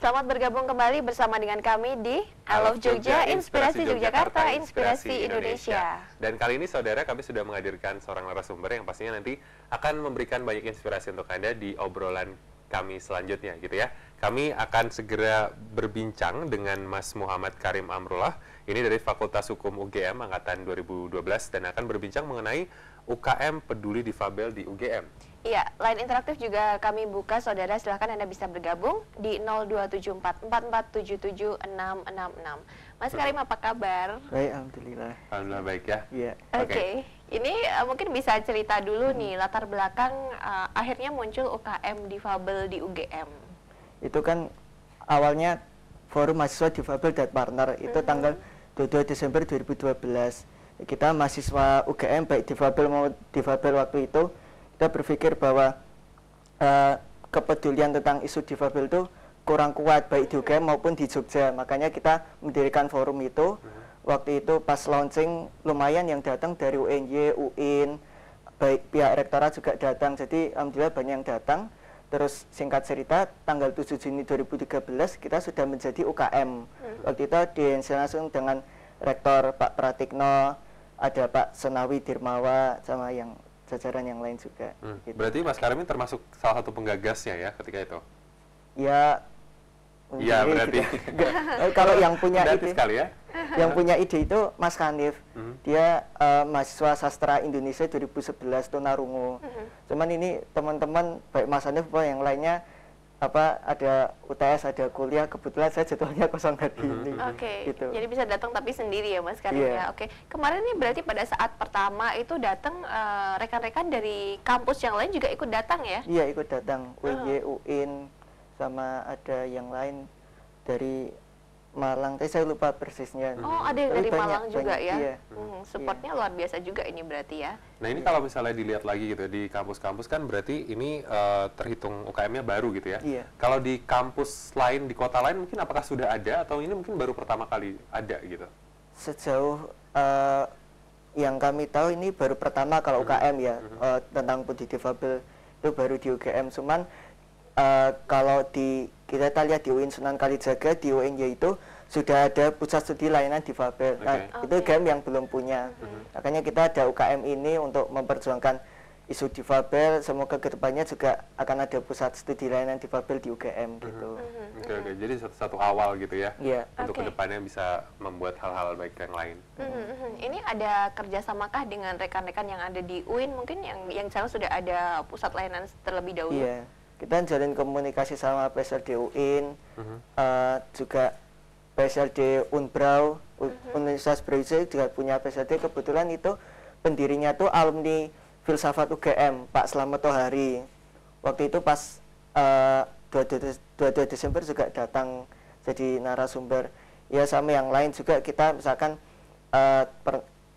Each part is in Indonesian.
Selamat bergabung kembali bersama dengan kami di I Love Jogja, Inspirasi Yogyakarta, Inspirasi Indonesia. Dan kali ini saudara, kami sudah menghadirkan seorang narasumber yang pastinya nanti akan memberikan banyak inspirasi untuk Anda di obrolan kami selanjutnya gitu ya. Kami akan segera berbincang dengan Mas Muhammad Karim Amrullah, ini dari Fakultas Hukum UGM angkatan 2012 dan akan berbincang mengenai UKM Peduli Difabel di UGM. Iya, line interaktif juga kami buka, saudara silahkan Anda bisa bergabung di 02744477666. Mas Karim, apa kabar? Baik, alhamdulillah. Alhamdulillah baik ya. Iya. Oke. Ini mungkin bisa cerita dulu nih latar belakang akhirnya muncul UKM Difabel di UGM. Itu kan awalnya Forum Mahasiswa Difabel dan Partner itu tanggal 22 Desember 2012. Kita mahasiswa UGM baik difabel maupun difabel waktu itu, kita berpikir bahwa kepedulian tentang isu difabel itu kurang kuat baik di UGM maupun di Jogja. Makanya kita mendirikan forum itu. Waktu itu pas launching lumayan yang datang dari UNY, UIN, baik pihak rektorat juga datang. Jadi alhamdulillah banyak yang datang. Terus singkat cerita tanggal 7 Juni 2013 kita sudah menjadi UKM. Waktu itu diinisiasi langsung dengan Rektor Pak Pratikno, ada Pak Senawi Dirmawa sama yang jajaran yang lain juga. Gitu. Berarti Mas Karim ini termasuk salah satu penggagasnya ya ketika itu? Ya. Iya berarti. Gitu. Kalau yang punya ide, sekali ya? yang punya ide itu Mas Hanif. Dia mahasiswa sastra Indonesia 2011 tunarungu. Cuman ini teman-teman baik Mas Hanif maupun yang lainnya ada UTS, ada kuliah, kebetulan saya jadwalnya kosong hari ini. Oke, gitu. jadi bisa datang tapi sendiri ya Mas Karim ya. Oke, kemarin ini berarti pada saat pertama itu datang rekan-rekan dari kampus yang lain juga ikut datang ya? Iya, ikut datang. UNY, UIN, sama ada yang lain dari Malang, tapi saya lupa persisnya. Oh, ada yang dari Malang juga ya? Iya. Supportnya luar biasa juga ini berarti ya? Nah ini kalau misalnya dilihat lagi gitu di kampus-kampus kan berarti ini terhitung UKM-nya baru gitu ya? Iya. Kalau di kampus lain, di kota lain mungkin apakah sudah ada atau ini mungkin baru pertama kali ada gitu? Sejauh yang kami tahu ini baru pertama kalau UKM ya, tentang peduli difabel itu baru di UGM. Cuman kalau kita lihat di UIN Sunan Kalijaga, di UNY itu sudah ada pusat studi layanan difabel. Nah, itu UGM yang belum punya. Makanya kita ada UKM ini untuk memperjuangkan isu difabel. Semoga kedepannya juga akan ada pusat studi layanan difabel di UGM gitu. Oke. Jadi satu awal gitu ya, untuk kedepannya bisa membuat hal-hal baik yang lain. Ini ada kerjasamakah dengan rekan-rekan yang ada di UIN mungkin yang sekarang sudah ada pusat layanan terlebih dahulu? Iya. Kita jalin komunikasi sama PSLD UIN, juga PSLD Unbrau, Universitas Brawijaya juga punya PSLD. Kebetulan itu pendirinya tuh alumni Filsafat UGM, Pak Slamet Tohari. Waktu itu pas 22 Desember juga datang jadi narasumber. Ya sama yang lain juga kita misalkan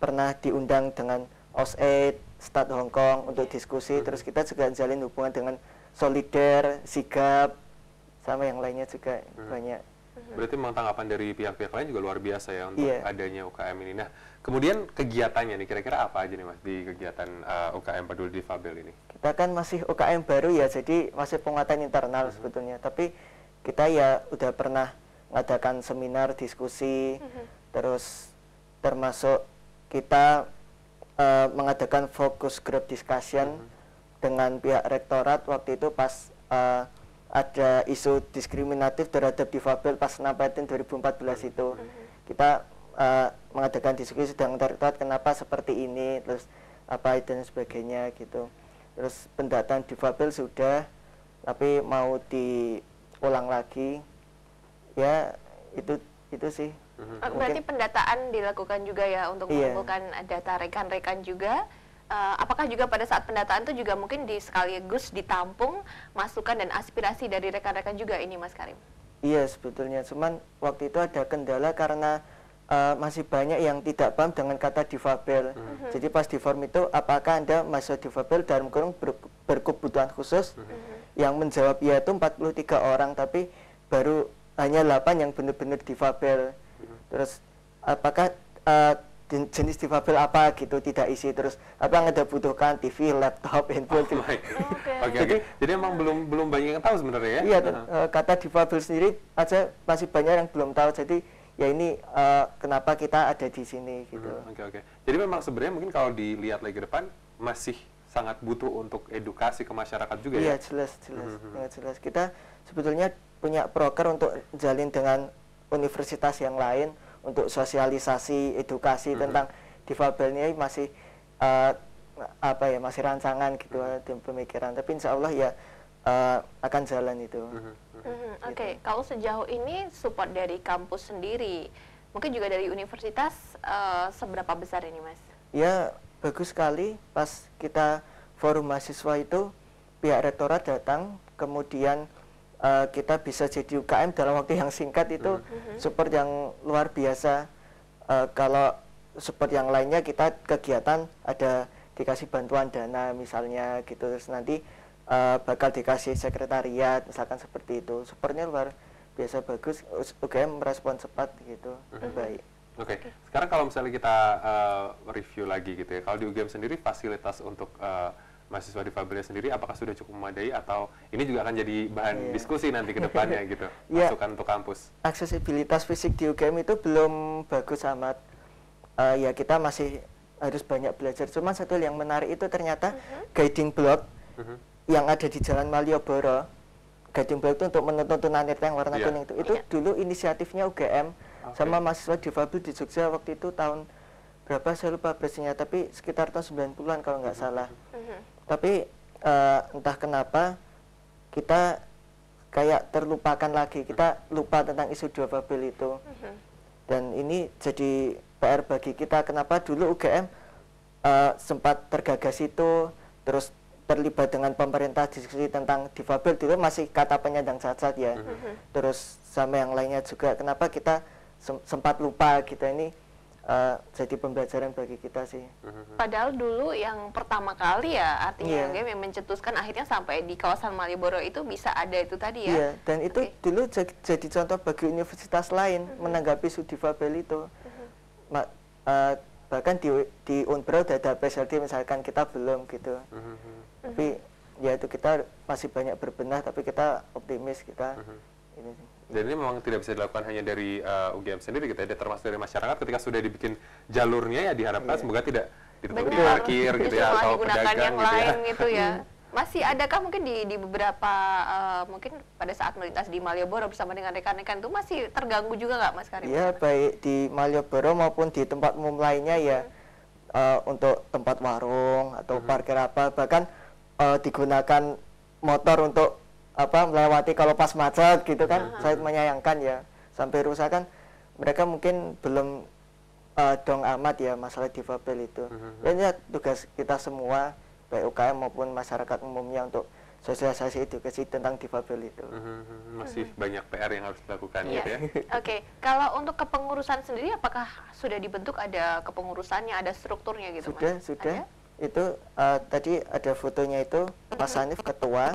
pernah diundang dengan OSED, Stad Hong Kong untuk diskusi. Terus kita juga jalin hubungan dengan Solider, Sigap, sama yang lainnya juga banyak. Berarti memang tanggapan dari pihak-pihak lain juga luar biasa ya untuk adanya UKM ini. Nah, kemudian kegiatannya nih kira-kira apa aja nih Mas di kegiatan UKM Peduli Difabel ini? Kita kan masih UKM baru ya, jadi masih penguatan internal sebetulnya. Tapi kita ya udah pernah mengadakan seminar, diskusi, terus termasuk kita mengadakan focus group discussion dengan pihak rektorat waktu itu pas ada isu diskriminatif terhadap difabel pas Napatin 2014 itu. Kita mengadakan diskusi dengan rektorat kenapa seperti ini, terus apa dan sebagainya gitu. Terus pendataan difabel sudah, tapi mau diulang lagi. Ya itu sih. Berarti pendataan dilakukan juga ya untuk mengumpulkan data rekan-rekan juga. Apakah juga pada saat pendataan itu juga mungkin sekaligus ditampung masukan dan aspirasi dari rekan-rekan juga ini Mas Karim? Iya sebetulnya, cuman waktu itu ada kendala karena masih banyak yang tidak paham dengan kata difabel. Jadi pas di form itu apakah Anda mahasiswa difabel dalam kurung berkebutuhan khusus? Yang menjawab ya itu 43 orang, tapi baru hanya 8 yang benar-benar difabel. Terus apakah jenis difabel apa gitu tidak isi, terus apa yang ada butuhkan TV, laptop, handphone. Jadi emang belum banyak yang tahu sebenarnya ya. Iya, kata difabel sendiri aja masih banyak yang belum tahu, jadi ya ini kenapa kita ada di sini gitu. Jadi memang sebenarnya mungkin kalau dilihat lagi ke depan masih sangat butuh untuk edukasi ke masyarakat juga ya. Iya, jelas. Kita sebetulnya punya proker untuk jalin dengan universitas yang lain untuk sosialisasi edukasi tentang difabel ini masih masih rancangan gitu, dan pemikiran, tapi insya Allah ya akan jalan itu. Kalau sejauh ini support dari kampus sendiri, mungkin juga dari universitas, seberapa besar ini Mas? Ya bagus sekali, pas kita forum mahasiswa itu pihak rektorat datang, kemudian kita bisa jadi UKM dalam waktu yang singkat itu support yang luar biasa. Kalau support yang lainnya kita kegiatan ada dikasih bantuan dana misalnya gitu, terus nanti bakal dikasih sekretariat misalkan seperti itu. Supportnya luar biasa bagus, UKM merespon cepat gitu, baik. Sekarang kalau misalnya kita review lagi gitu ya, kalau di UGM sendiri fasilitas untuk mahasiswa difabelnya sendiri apakah sudah cukup memadai atau ini juga akan jadi bahan diskusi nanti ke depannya gitu, masukan untuk kampus? Aksesibilitas fisik di UGM itu belum bagus amat, ya kita masih harus banyak belajar. Cuman satu yang menarik itu ternyata guiding block yang ada di Jalan Malioboro. Guiding block itu untuk menuntun tunanetra yang warna kuning itu dulu inisiatifnya UGM sama mahasiswa difabel di Jogja waktu itu tahun berapa saya lupa persisnya, tapi sekitar tahun 90-an kalau nggak salah. Tapi entah kenapa kita kayak terlupakan lagi, kita lupa tentang isu difabel itu. Dan ini jadi PR bagi kita, kenapa dulu UGM sempat tergagas itu, terus terlibat dengan pemerintah diskusi tentang difabel, dulu masih kata penyandang cacat ya. Terus sama yang lainnya juga, kenapa kita sempat lupa kita ini. Jadi pembelajaran bagi kita sih. Padahal dulu yang pertama kali ya, artinya UGM yang mencetuskan akhirnya sampai di kawasan Malioboro itu bisa ada itu tadi ya. Iya, dan itu dulu jadi contoh bagi universitas lain menanggapi isu difabel itu. Bahkan di Unbra udah ada PSLD misalkan, kita belum gitu. Tapi ya itu kita masih banyak berbenah, tapi kita optimis kita ini sih. Dan ini memang tidak bisa dilakukan hanya dari UGM sendiri gitu ya, termasuk dari masyarakat ketika sudah dibikin jalurnya ya diharapkan semoga tidak ditutup di parkir gitu ya, atau pedagang yang gitu lain ya. gitu ya. Masih adakah mungkin di beberapa mungkin pada saat melintas di Malioboro bersama dengan rekan-rekan itu masih terganggu juga nggak Mas Karim? Ya baik di Malioboro maupun di tempat umum lainnya ya, untuk tempat warung atau parkir apa, bahkan digunakan motor untuk melewati kalau pas macet gitu kan. Saya menyayangkan ya, sampai rusak kan, mereka mungkin belum dong amat ya masalah difabel itu. Dan ya tugas kita semua baik UKM maupun masyarakat umumnya untuk sosialisasi edukasi tentang difabel itu. Masih banyak PR yang harus dilakukan gitu ya. Kalau untuk kepengurusan sendiri apakah sudah dibentuk, ada kepengurusannya, ada strukturnya gitu Mas? Sudah. Itu tadi ada fotonya itu Mas Hanif ketua,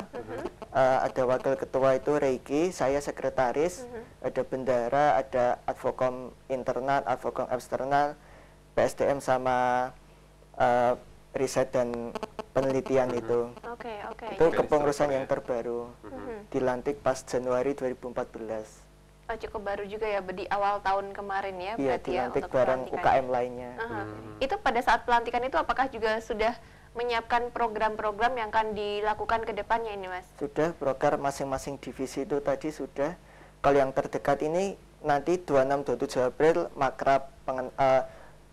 ada wakil ketua itu Reiki, saya sekretaris, ada bendara, ada advokom internal, advokom eksternal, PSDM sama riset dan penelitian itu. Itu kepengurusan yang terbaru, dilantik pas Januari 2014. Cukup baru juga ya, di awal tahun kemarin ya, berarti ya, dilantik bareng UKM lainnya. Itu pada saat pelantikan itu apakah juga sudah menyiapkan program-program yang akan dilakukan ke depannya ini Mas? Sudah, program masing-masing divisi itu tadi sudah. Kalau yang terdekat ini nanti 26-27 April makrab,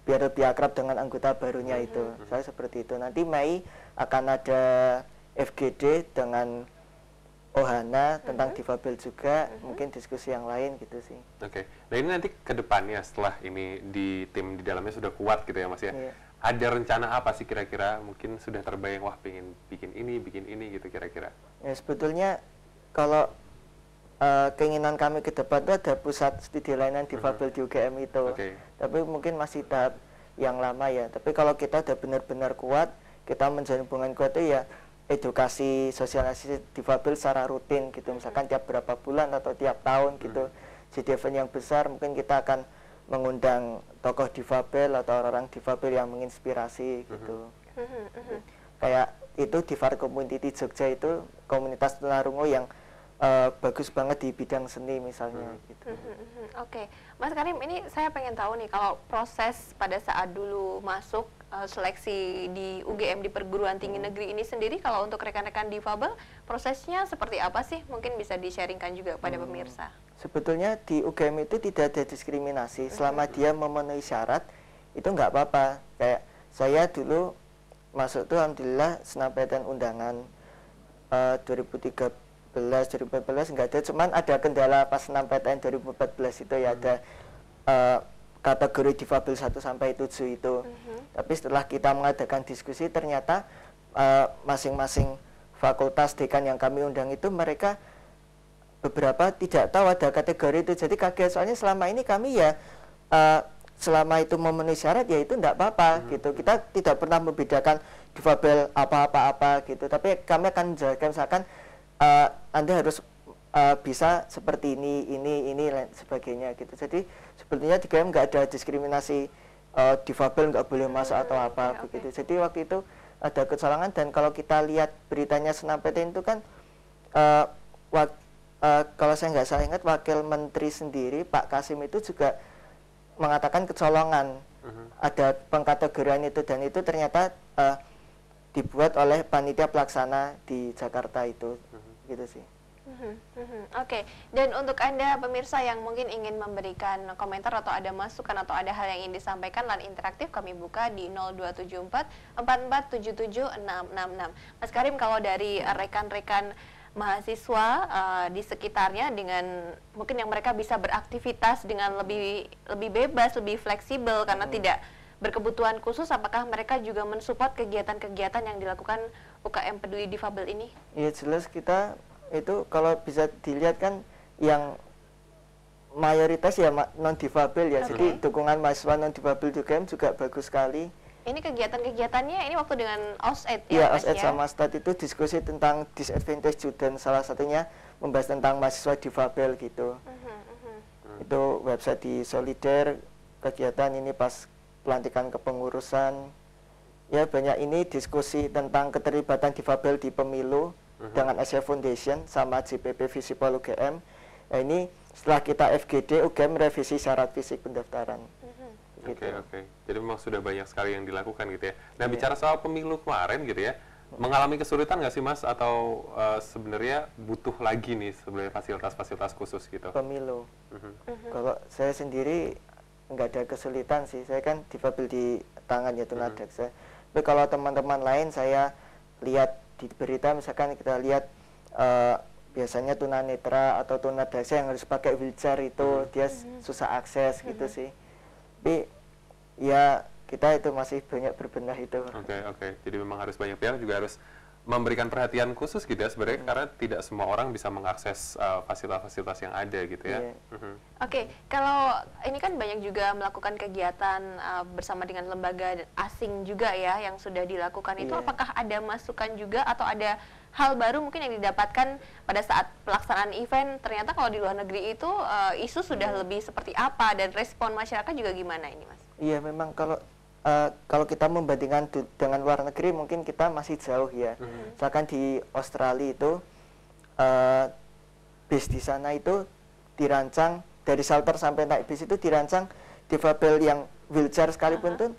biar lebih akrab dengan anggota barunya itu. Saya seperti itu. Nanti Mei akan ada FGD dengan Ohana tentang difabel juga, mungkin diskusi yang lain gitu sih. Nah ini nanti ke depannya setelah ini di tim di dalamnya sudah kuat gitu ya Mas ya. Ada rencana apa sih kira-kira, mungkin sudah terbayang wah pengen bikin ini gitu kira-kira? Ya sebetulnya kalau keinginan kami ke depan itu ada pusat studi layanan difabel di UGM itu. Tapi mungkin masih tahap yang lama ya. Tapi kalau kita udah benar-benar kuat, kita menjalin hubungan kuat itu ya edukasi sosialisasi difabel secara rutin gitu, misalkan tiap berapa bulan atau tiap tahun gitu. Jadi event yang besar mungkin kita akan mengundang tokoh difabel atau orang difabel yang menginspirasi gitu. Kayak itu di Far Community Jogja itu komunitas tunarungu yang bagus banget di bidang seni misalnya gitu. Oke, Mas Karim, ini saya pengen tahu nih kalau proses pada saat dulu masuk seleksi di UGM di perguruan tinggi negeri ini sendiri, kalau untuk rekan-rekan difabel prosesnya seperti apa sih? Mungkin bisa di-sharingkan juga kepada pemirsa. Sebetulnya di UGM itu tidak ada diskriminasi selama dia memenuhi syarat itu nggak apa-apa. Kayak saya dulu masuk tuh alhamdulillah senapeten undangan 2014 nggak ada, cuman ada kendala pas SNMPTN 2014 itu ya ada kategori difabel 1 sampai 7 itu. Tapi setelah kita mengadakan diskusi ternyata masing-masing fakultas dekan yang kami undang itu mereka beberapa tidak tahu ada kategori itu. Jadi kaget, soalnya selama ini kami ya selama itu memenuhi syarat ya itu enggak apa-apa gitu. Kita tidak pernah membedakan difabel apa-apa gitu. Tapi kami akan menjelaskan misalkan Anda harus bisa seperti ini sebagainya gitu. Jadi sebetulnya di UGM nggak ada diskriminasi difabel nggak boleh masuk atau apa begitu. Jadi waktu itu ada kecolongan, dan kalau kita lihat beritanya SNMPTN itu kan kalau saya nggak salah ingat Wakil Menteri sendiri Pak Kasim itu juga mengatakan kecolongan ada pengkategorian itu, dan itu ternyata dibuat oleh panitia pelaksana di Jakarta itu gitu sih. Oke, dan untuk Anda pemirsa yang mungkin ingin memberikan komentar atau ada masukan atau ada hal yang ingin disampaikan, line interaktif kami buka di 0274 4477 666. Mas Karim, kalau dari rekan-rekan mahasiswa di sekitarnya dengan mungkin yang mereka bisa beraktivitas dengan lebih bebas, lebih fleksibel karena tidak berkebutuhan khusus, apakah mereka juga mensupport kegiatan-kegiatan yang dilakukan UKM Peduli Difabel ini? Ya jelas kita itu kalau bisa dilihat kan yang mayoritas ya non difabel ya. Jadi dukungan mahasiswa non difabel juga bagus sekali. Ini kegiatan-kegiatannya ini waktu dengan OSED ya? Iya, OSED sama STAD itu diskusi tentang disadvantage student, salah satunya membahas tentang mahasiswa difabel gitu. Itu website di Solider, kegiatan ini pas pelantikan kepengurusan. Ya banyak ini diskusi tentang keterlibatan difabel di pemilu dengan Asia Foundation sama JPP Visipol UGM. Nah, ini setelah kita FGD UGM revisi syarat fisik pendaftaran. Oke. Jadi memang sudah banyak sekali yang dilakukan gitu ya. Nah, bicara soal pemilu kemarin gitu ya, mengalami kesulitan nggak sih Mas, atau sebenarnya butuh lagi nih sebenarnya fasilitas-fasilitas khusus gitu? Pemilu. Kalau saya sendiri nggak ada kesulitan sih. Saya kan difabel di tangan ya tunadaksa. Tapi kalau teman-teman lain saya lihat di berita misalkan kita lihat biasanya tunanetra atau tunadaksa yang harus pakai wheelchair itu dia susah akses gitu sih. Tapi ya kita itu masih banyak berbenah itu. Oke. Jadi memang harus banyak pihak juga harus memberikan perhatian khusus gitu ya sebenarnya, karena tidak semua orang bisa mengakses fasilitas-fasilitas yang ada gitu ya. Oke, kalau ini kan banyak juga melakukan kegiatan bersama dengan lembaga asing juga ya yang sudah dilakukan itu, apakah ada masukan juga atau ada hal baru mungkin yang didapatkan pada saat pelaksanaan event? Ternyata kalau di luar negeri itu isu sudah lebih seperti apa dan respon masyarakat juga gimana ini Mas? Iya, memang kalau kita membandingkan dengan luar negeri mungkin kita masih jauh ya. Misalkan di Australia itu bis di sana itu dirancang dari shelter sampai naik bis itu dirancang difabel yang wheelchair sekalipun tuh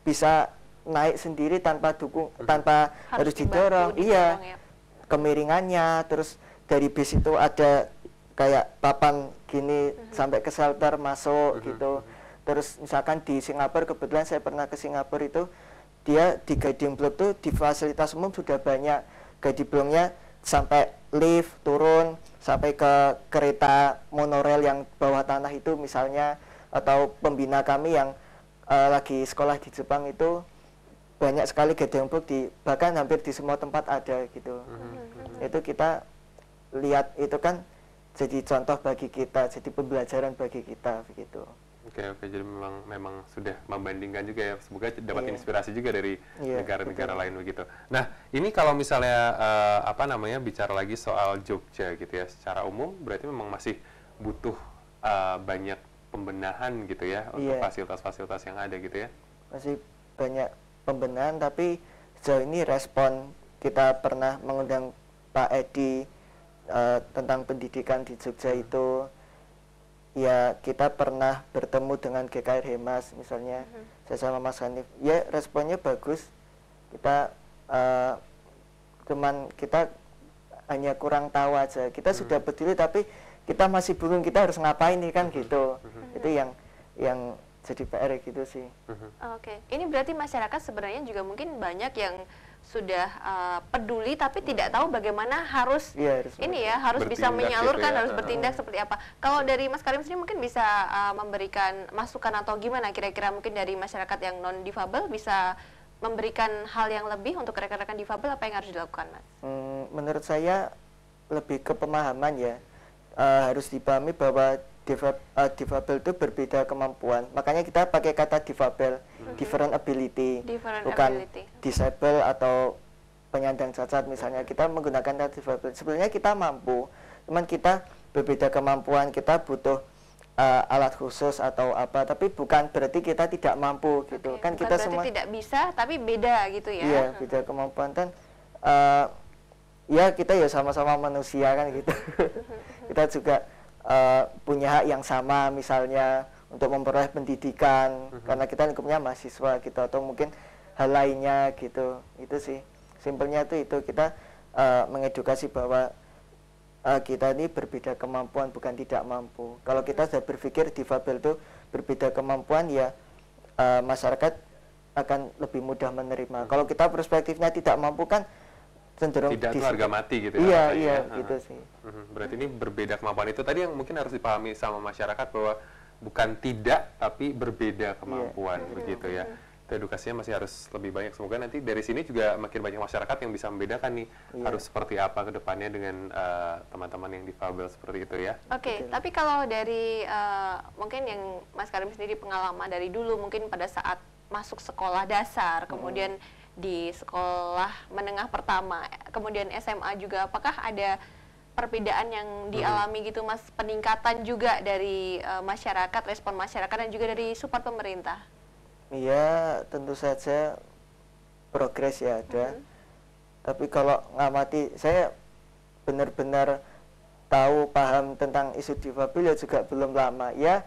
bisa naik sendiri tanpa tanpa harus didorong. Iya. Kemiringannya, terus dari bis itu ada kayak papan gini sampai ke shelter masuk gitu. Terus misalkan di Singapura, kebetulan saya pernah ke Singapura itu, dia di guiding block tuh di fasilitas umum sudah banyak guiding blocknya, sampai lift turun sampai ke kereta monorail yang bawah tanah itu misalnya, atau pembina kami yang lagi sekolah di Jepang itu banyak sekali guiding block bahkan hampir di semua tempat ada gitu. Itu kita lihat itu kan jadi contoh bagi kita, jadi pembelajaran bagi kita begitu. Oke, jadi memang sudah membandingkan juga ya, semoga dapat inspirasi juga dari negara-negara lain begitu. Nah, ini kalau misalnya bicara lagi soal Jogja gitu ya, secara umum berarti memang masih butuh banyak pembenahan gitu ya untuk fasilitas-fasilitas yang ada gitu ya. Masih banyak pembenahan, tapi sejauh ini respon kita pernah mengundang Pak Edi tentang pendidikan di Jogja itu, ya kita pernah bertemu dengan GKR Hemas misalnya, saya sama Mas Hanif, ya responnya bagus. Kita cuman kita hanya kurang tahu aja. Kita sudah peduli tapi kita masih bingung kita harus ngapain nih kan gitu. Itu yang jadi PR gitu sih. Oke, ini berarti masyarakat sebenarnya juga mungkin banyak yang sudah peduli tapi tidak tahu bagaimana harus harus bisa menyalurkan, gitu ya. harus bertindak seperti apa. Kalau dari Mas Karim sendiri mungkin bisa memberikan masukan atau gimana kira-kira mungkin dari masyarakat yang non difabel bisa memberikan hal yang lebih untuk rekan-rekan difabel, apa yang harus dilakukan, Mas? Menurut saya lebih ke pemahaman ya. Harus dipahami bahwa difabel itu berbeda kemampuan. Makanya kita pakai kata difabel, different ability, bukan disable atau penyandang cacat misalnya. Kita menggunakan kata difabel. Sebenarnya kita mampu, cuman kita berbeda kemampuan, kita butuh alat khusus atau apa, tapi bukan berarti kita tidak mampu gitu. Kan bukan kita berarti semua tidak bisa, tapi beda gitu ya. Iya, beda kemampuan dan ya kita ya sama-sama manusia kan gitu. Kita juga punya hak yang sama misalnya untuk memperoleh pendidikan karena kita lingkupnya mahasiswa gitu, atau mungkin hal lainnya gitu. Itu sih simpelnya itu kita mengedukasi bahwa kita ini berbeda kemampuan, bukan tidak mampu. Kalau kita sudah berpikir difabel itu berbeda kemampuan, ya masyarakat akan lebih mudah menerima. Kalau kita perspektifnya tidak mampu kan cenderung tidak itu harga mati gitu ya. Iya, gitu sih. Berarti ini berbeda kemampuan itu tadi yang mungkin harus dipahami sama masyarakat bahwa bukan tidak tapi berbeda kemampuan begitu ya. Itu edukasinya masih harus lebih banyak. Semoga nanti dari sini juga makin banyak masyarakat yang bisa membedakan nih harus seperti apa ke depannya dengan teman-teman yang difabel seperti itu ya. Oke, tapi kalau dari mungkin yang Mas Karim sendiri pengalaman dari dulu mungkin pada saat masuk sekolah dasar, kemudian di sekolah menengah pertama, kemudian SMA juga, apakah ada perbedaan yang dialami gitu Mas, peningkatan juga dari masyarakat, respon masyarakat dan juga dari support pemerintah? Iya, tentu saja progres ya ada. Tapi kalau ngamati, saya benar-benar tahu, paham tentang isu difabel ya juga belum lama. Ya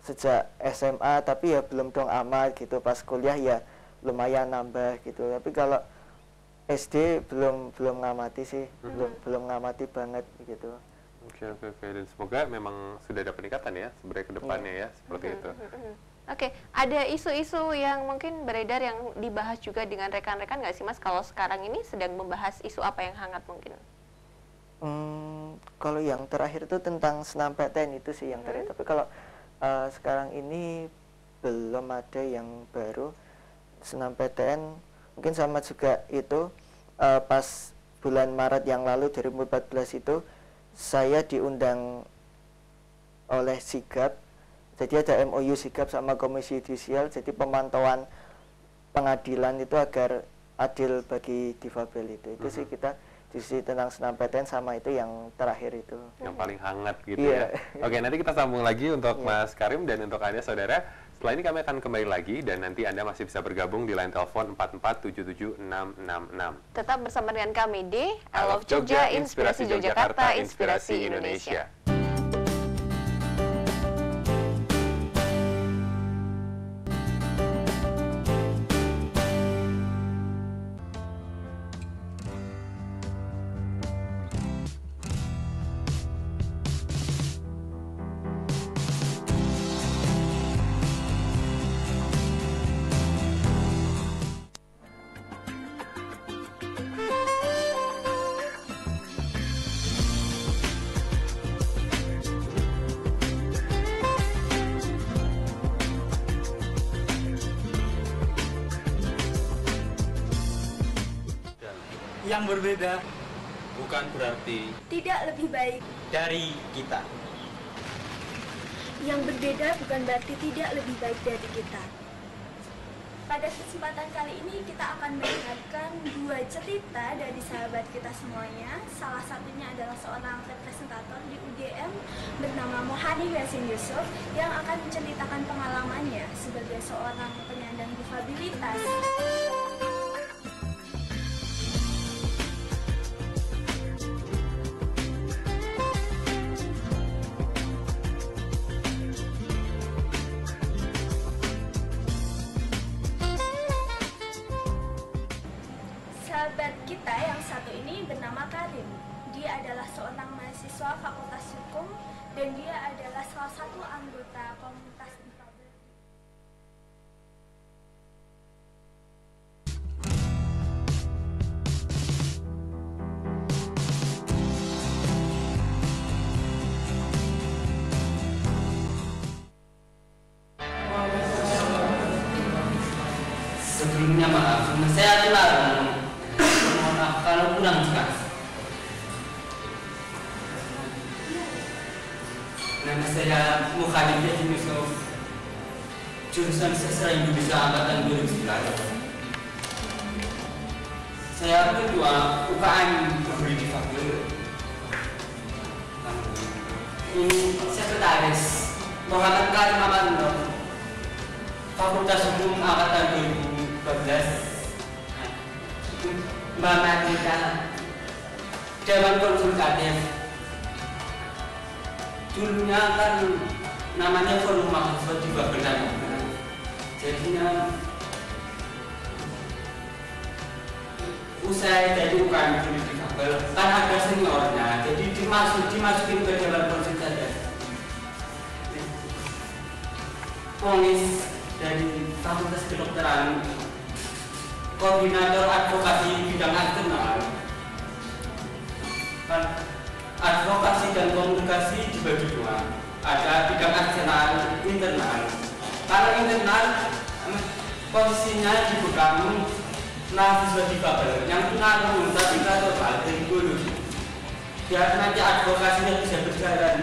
sejak SMA, tapi ya belum dong amat gitu. Pas kuliah ya lumayan nambah gitu. Tapi kalau SD belum ngamati sih, belum ngamati banget gitu. Oke. Dan semoga memang sudah ada peningkatan ya sebenarnya ke depannya ya, seperti itu. Oke, ada isu-isu yang mungkin beredar yang dibahas juga dengan rekan-rekan nggak sih Mas? Kalau sekarang ini sedang membahas isu apa yang hangat mungkin? Kalau yang terakhir itu tentang senam PTN itu sih yang terakhir. Tapi kalau sekarang ini belum ada yang baru. Senam PTN mungkin sama juga itu pas bulan Maret yang lalu 2014 itu saya diundang oleh Sigap. Jadi ada MOU Sigap sama Komisi Yudisial, jadi pemantauan pengadilan itu agar adil bagi difabel itu. Itu sih kita diskusi tentang senam PTN sama itu yang terakhir itu. Yang paling hangat gitu ya. Oke, nanti kita sambung lagi untuk Mas Karim dan untuk Anda saudara. Setelah ini kami akan kembali lagi dan nanti Anda masih bisa bergabung di line telepon 4477666. Tetap bersama dengan kami di I Love Jogja, Inspirasi Yogyakarta, Inspirasi Indonesia. Yang berbeda bukan berarti tidak lebih baik dari kita. Yang berbeda bukan berarti tidak lebih baik dari kita. Pada kesempatan kali ini kita akan mendengarkan 2 cerita dari sahabat kita semuanya. Salah satunya adalah seorang representator di UGM bernama Mohani Yasin Yusuf yang akan menceritakan pengalamannya sebagai seorang penyandang difabilitas. Sahabat kita yang satu ini bernama Karim. Dia adalah seorang mahasiswa Fakultas Hukum dan dia adalah salah satu anggota komunitas difabel. Sebelumnya maaf, saya telah mohon maaf kalau kurang jelas. Nama saya Mohani Yasin Yusuf, jurusan Sastra Indonesia angkatan 2011. Saya ketua UKM Peduli Difabel. Ini sekretaris Muhammad Karim Amando, Fakultas Hukum angkatan 2012. Mbak Matika, Dewan Konsultatif. Dulunya kan namanya Forum Mahasiswa Difabel. Jadinya usai dari UKM Peduli Difabel kan ada seniornya, jadi dimasukin ke Dewan Konsultatif. Pengis dari Fakultas Kedokteran, koordinator advokasi bidang eksternal. Advokasi dan komunikasi dibagi 2. Ada bidang eksternal, internal. Kalau internal, posisinya dipegang mahasiswa difabel yang tunarungu tapi nggak total dari dulu. Biar nanti advokasinya bisa berjalan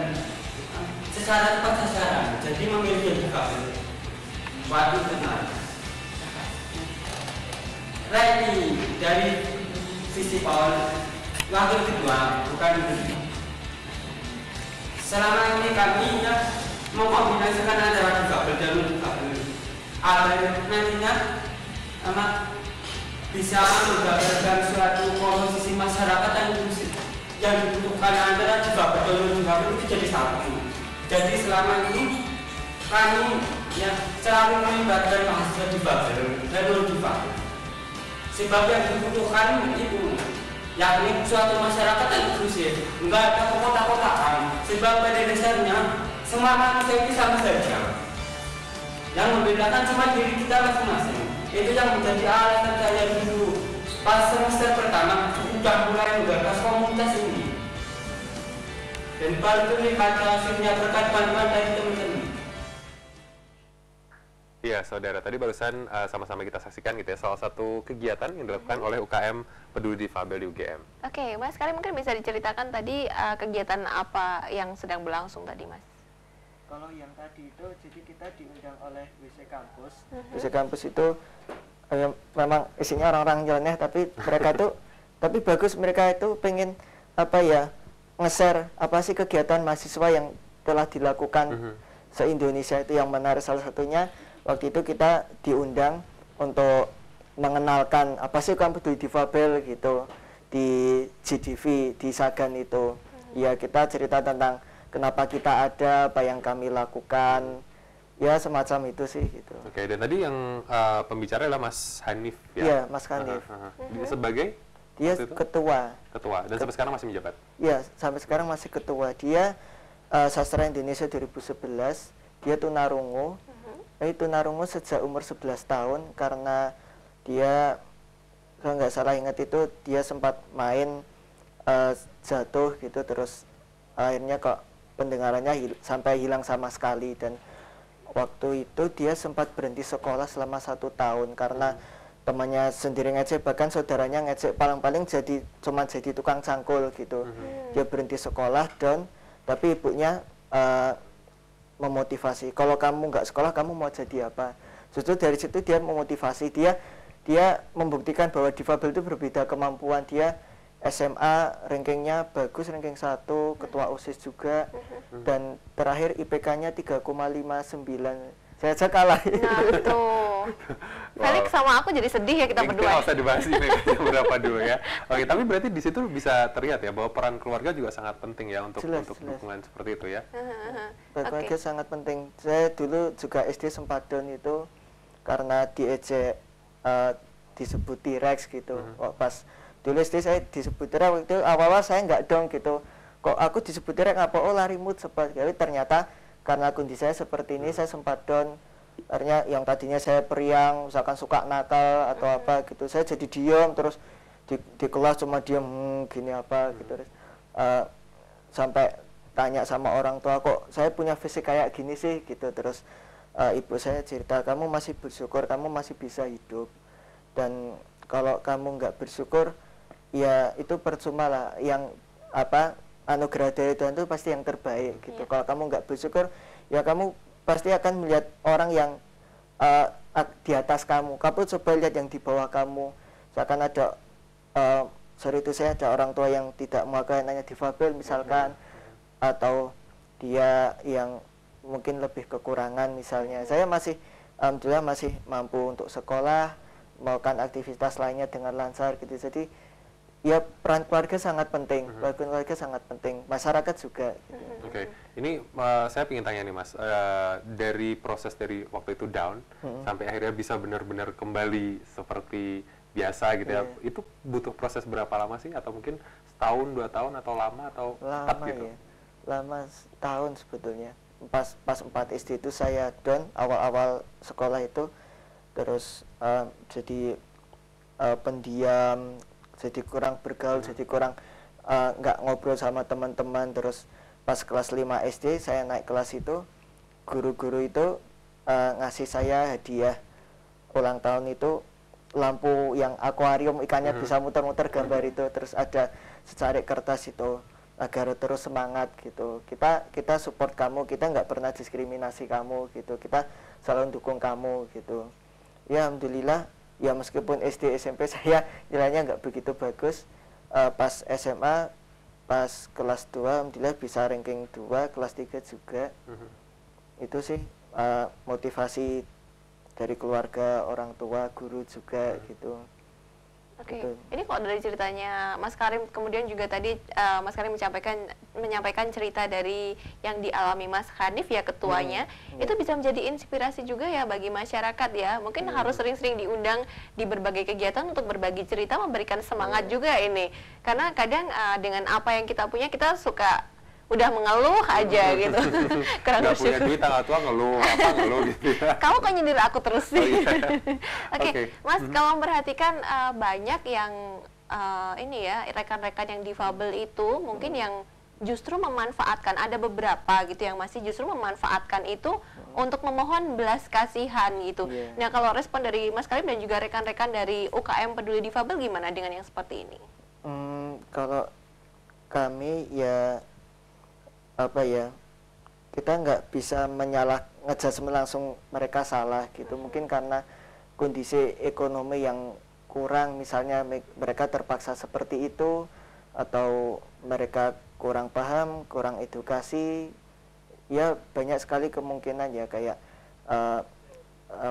secara tepat sasaran. Jadi memilih yang difabel buat internal. Reni dari sisi Paul, wakil kedua, bukan itu. Selama ini kami mengkombinasikan antara difabel dan non-difabel. Agar nantinya bisa menggambarkan suatu komposisi masyarakat yang dibutuhkan antara difabel dan non-difabel itu jadi satu. Jadi selama ini kami selalu melibatkan mahasiswa difabel dan non-difabel. Sebab yang dibutuhkan itu yakni suatu masyarakat yang inklusif, enggak ada kotak-kotakan. Sebab pada dasarnya semua manusia itu sama saja. Yang membedakan cuma diri kita masing-masing. Itu yang menjadi alasan saya dulu pas semester pertama sudah mulai menggagas komunitas ini. Dan baru terlihat hasilnya berkat bantuan dari teman-teman. Iya, saudara, tadi barusan sama-sama kita saksikan gitu ya, salah satu kegiatan yang dilakukan oleh UKM Peduli Difabel di UGM. Oke, Mas, kali mungkin bisa diceritakan tadi kegiatan apa yang sedang berlangsung tadi, Mas? Kalau yang tadi itu, jadi kita diundang oleh WC Kampus. WC Kampus itu memang isinya orang-orang nyeleneh, tapi mereka itu, tapi bagus, mereka itu pengen nge-share apa sih kegiatan mahasiswa yang telah dilakukan se-Indonesia itu yang menarik. Salah satunya waktu itu kita diundang untuk mengenalkan apa sih UKM Peduli Difabel gitu di GDV di Sagan itu. Ya, kita cerita tentang kenapa kita ada, apa yang kami lakukan, ya semacam itu sih gitu. Oke, dan tadi yang pembicara adalah Mas Hanif ya? Iya, Mas Hanif. Dia sebagai? Dia ketua. Ketua, dan sampai sekarang masih menjabat? Iya, sampai sekarang masih ketua. Dia Sastra Indonesia 2011, dia tunarungu. Tunarungu sejak umur 11 tahun karena dia, kalau nggak salah ingat itu, dia sempat main jatuh gitu, terus akhirnya kok pendengarannya sampai hilang sama sekali. Dan waktu itu dia sempat berhenti sekolah selama 1 tahun karena temannya sendiri ngecek, bahkan saudaranya ngecek, paling-paling cuma jadi tukang cangkul gitu. Dia berhenti sekolah, tapi ibunya memotivasi, kalau kamu nggak sekolah kamu mau jadi apa. Justru dari situ dia memotivasi, dia membuktikan bahwa difabel itu berbeda kemampuan. Dia SMA rankingnya bagus, ranking 1, ketua OSIS juga, dan terakhir IPK-nya 3,59. Saya aja kalah. Nah, betul. Felix sama aku jadi sedih ya kita berdua. Nggak usah dibahas ini berapa dulu ya. Oke, tapi berarti di situ bisa terlihat ya bahwa peran keluarga juga sangat penting ya untuk Jelas. dukungan seperti itu ya. Keluarga sangat penting. Saya dulu juga SD sempat down itu karena diejek, disebut T-Rex gitu. Pas dulu SD saya disebut T-Rex, waktu itu awal-awal saya nggak down gitu. Kok aku disebut T-Rex apa? Oh, lari mood sempat. Tapi ternyata karena kondisi saya seperti ini, saya sempat down. Artinya yang tadinya saya periang, misalkan suka nakal atau apa gitu, saya jadi diam terus di kelas cuma diam gini apa gitu. Terus sampai tanya sama orang tua, kok saya punya fisik kayak gini sih gitu. Terus ibu saya cerita, kamu masih bersyukur, kamu masih bisa hidup, dan kalau kamu nggak bersyukur ya itu percuma lah. Yang anugerah dari Tuhan itu pasti yang terbaik gitu. Kalau kamu nggak bersyukur ya kamu pasti akan melihat orang yang di atas kamu coba lihat yang di bawah kamu. Misalkan ada sorry itu saya ada orang tua yang tidak mengakui anaknya difabel misalkan, atau dia yang mungkin lebih kekurangan misalnya. Saya masih alhamdulillah masih mampu untuk sekolah, melakukan aktivitas lainnya dengan lancar gitu. Jadi ya peran keluarga sangat penting, keluarga sangat penting, masyarakat juga. Gitu. Oke, ini saya ingin tanya nih Mas, dari proses dari waktu itu down sampai akhirnya bisa benar-benar kembali seperti biasa gitu ya, itu butuh proses berapa lama sih? Atau mungkin setahun, 2 tahun, atau lama, atau tetap gitu? Ya, lama, setahun sebetulnya. Pas 4 SD itu saya down, awal-awal sekolah itu, terus jadi pendiam, jadi kurang bergaul, jadi kurang nggak ngobrol sama teman-teman. Terus pas kelas 5 SD saya naik kelas itu, guru-guru itu ngasih saya hadiah ulang tahun itu lampu yang akuarium, ikannya bisa muter-muter gambar itu, terus ada secarik kertas itu agar terus semangat gitu. Kita support kamu, kita nggak pernah diskriminasi kamu gitu, kita selalu dukung kamu gitu. Ya alhamdulillah. Ya meskipun SD SMP saya nilainya nggak begitu bagus, pas SMA pas kelas 2 alhamdulillah bisa ranking 2, kelas 3 juga. Itu sih motivasi dari keluarga, orang tua, guru juga gitu. Oke, Gitu. ini kok dari ceritanya Mas Karim, kemudian juga tadi Mas Karim menyampaikan cerita dari yang dialami Mas Hanif ya, ketuanya, itu bisa menjadi inspirasi juga ya bagi masyarakat ya. Mungkin harus sering-sering diundang di berbagai kegiatan untuk berbagi cerita, memberikan semangat juga ini. Karena kadang dengan apa yang kita punya, kita suka udah mengeluh aja gitu. Kurang Nggak punya bersyukur. duit, tanggal tua ngeluh gitu ya. Kamu kok nyindir aku terus sih? Oh, iya. Oke, Oke. Mas, kalau memperhatikan banyak yang ini ya, rekan-rekan yang difabel itu mungkin yang justru memanfaatkan, ada beberapa gitu yang masih justru memanfaatkan itu untuk memohon belas kasihan gitu. Nah, kalau respon dari Mas Karim dan juga rekan-rekan dari UKM Peduli Difabel gimana dengan yang seperti ini? Kalau kami ya kita nggak bisa ngejudge langsung mereka salah gitu. Mungkin karena kondisi ekonomi yang kurang, misalnya mereka terpaksa seperti itu, atau mereka kurang paham, kurang edukasi, ya banyak sekali kemungkinan ya kayak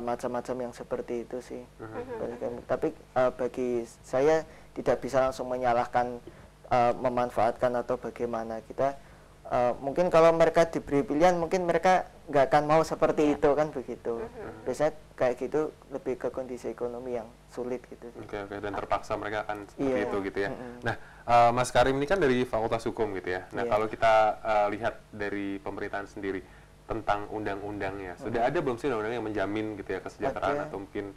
macam-macam yang seperti itu sih. Tapi bagi saya tidak bisa langsung menyalahkan, memanfaatkan atau bagaimana. Kita mungkin kalau mereka diberi pilihan mungkin mereka nggak akan mau seperti itu kan, begitu. Biasanya kayak gitu lebih ke kondisi ekonomi yang sulit gitu. Oke, dan terpaksa mereka akan seperti itu gitu ya. Nah, Mas Karim ini kan dari Fakultas Hukum gitu ya. Nah, kalau kita lihat dari pemerintahan sendiri tentang undang-undangnya, sudah ada belum sih undang-undang yang menjamin gitu ya kesejahteraan atau mungkin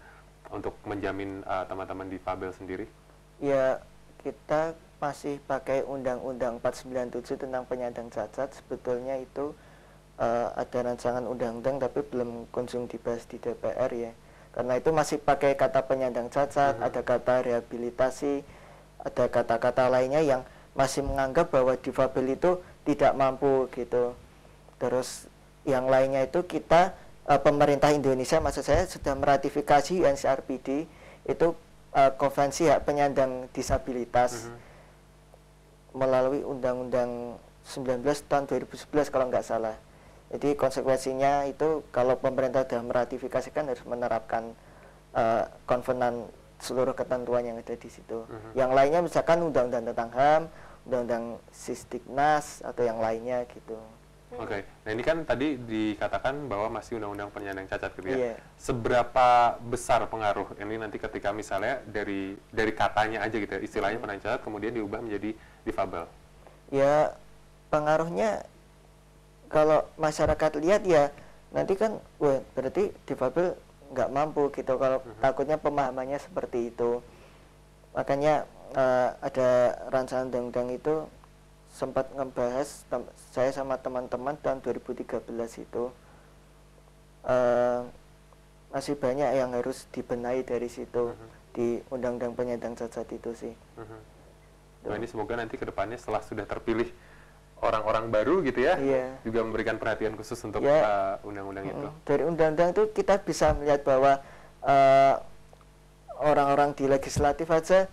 untuk menjamin teman-teman difabel sendiri? Ya, kita masih pakai Undang-Undang 497 tentang penyandang cacat. Sebetulnya itu ada rancangan undang-undang tapi belum kunjung dibahas di DPR ya. Karena itu masih pakai kata penyandang cacat, ada kata rehabilitasi, ada kata-kata lainnya yang masih menganggap bahwa difabel itu tidak mampu gitu. Terus yang lainnya itu kita pemerintah Indonesia, maksud saya, sudah meratifikasi UNCRPD, itu Konvensi Hak Penyandang Disabilitas melalui Undang-Undang 19 tahun 2011 kalau nggak salah. Jadi konsekuensinya itu kalau pemerintah sudah meratifikasikan harus menerapkan konvenan seluruh ketentuan yang ada di situ. Yang lainnya misalkan undang-undang tentang HAM, undang-undang Sisdiknas atau yang lainnya gitu. Oke, nah ini kan tadi dikatakan bahwa masih undang-undang penyandang cacat gitu ya. Iya. Seberapa besar pengaruh ini nanti ketika misalnya dari katanya aja gitu ya, istilahnya penyandang cacat kemudian diubah menjadi difabel? Ya pengaruhnya kalau masyarakat lihat ya nanti kan, wah berarti difabel nggak mampu gitu, kalau takutnya pemahamannya seperti itu. Makanya ada rancangan undang-undang itu sempat ngebahas, saya sama teman-teman tahun 2013 itu masih banyak yang harus dibenahi dari situ di undang-undang penyandang cacat itu sih. Nah ini semoga nanti ke depannya setelah sudah terpilih orang-orang baru gitu ya, juga memberikan perhatian khusus untuk undang-undang itu. Dari undang-undang itu kita bisa melihat bahwa orang-orang di legislatif aja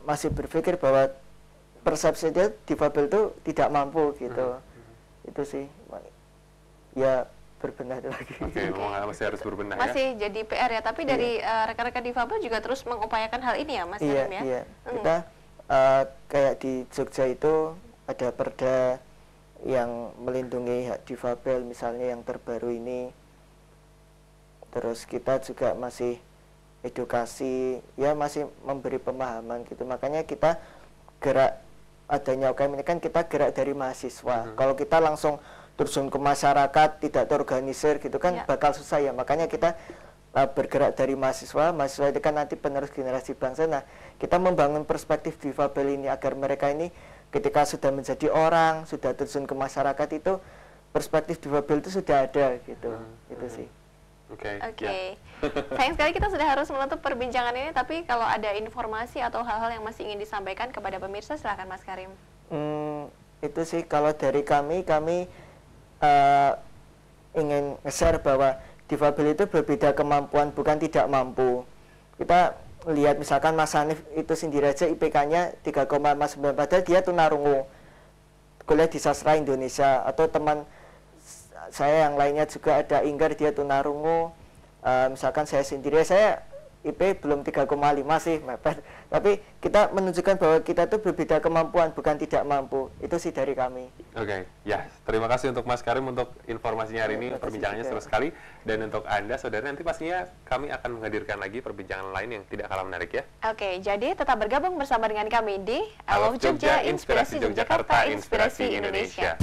masih berpikir bahwa persepsi dia difabel itu tidak mampu gitu. Itu sih ya berbenah lagi. Oke, masih harus berbenah masih jadi PR ya, tapi dari rekan-rekan difabel juga terus mengupayakan hal ini ya Mas Karim ya. Iya. Kita kayak di Jogja itu ada perda yang melindungi hak difabel misalnya yang terbaru ini. Terus kita juga masih edukasi, ya masih memberi pemahaman gitu. Makanya kita gerak adanya UKM ini kan kita gerak dari mahasiswa. Kalau kita langsung terjun ke masyarakat, tidak terorganisir gitu kan bakal susah ya. Makanya kita bergerak dari mahasiswa itu kan nanti penerus generasi bangsa. Nah, kita membangun perspektif difabel ini agar mereka ini ketika sudah menjadi orang, sudah terjun ke masyarakat itu perspektif difabel itu sudah ada gitu. Itu sih. Oke. Sayang sekali kita sudah harus menutup perbincangan ini, tapi kalau ada informasi atau hal-hal yang masih ingin disampaikan kepada pemirsa, silakan Mas Karim. Itu sih kalau dari kami ingin nge-share bahwa difabel itu berbeda kemampuan, bukan tidak mampu. Kita lihat misalkan Mas Hanif itu sendiri aja IPK-nya 3,9, padahal dia tunarungu, kuliah di sastra Indonesia. Atau teman saya yang lainnya juga ada Inggar, dia tunarungu. Misalkan saya sendiri, saya IP belum 3,5 sih, mepet. Tapi kita menunjukkan bahwa kita tuh berbeda kemampuan, bukan tidak mampu. Itu sih dari kami. Oke, ya. Terima kasih untuk Mas Karim untuk informasinya hari ini, perbincangannya seru sekali. Dan untuk Anda, saudara, nanti pastinya kami akan menghadirkan lagi perbincangan lain yang tidak kalah menarik ya. Oke, jadi tetap bergabung bersama dengan kami di I Love Jogja, Inspirasi Yogyakarta, Inspirasi Indonesia.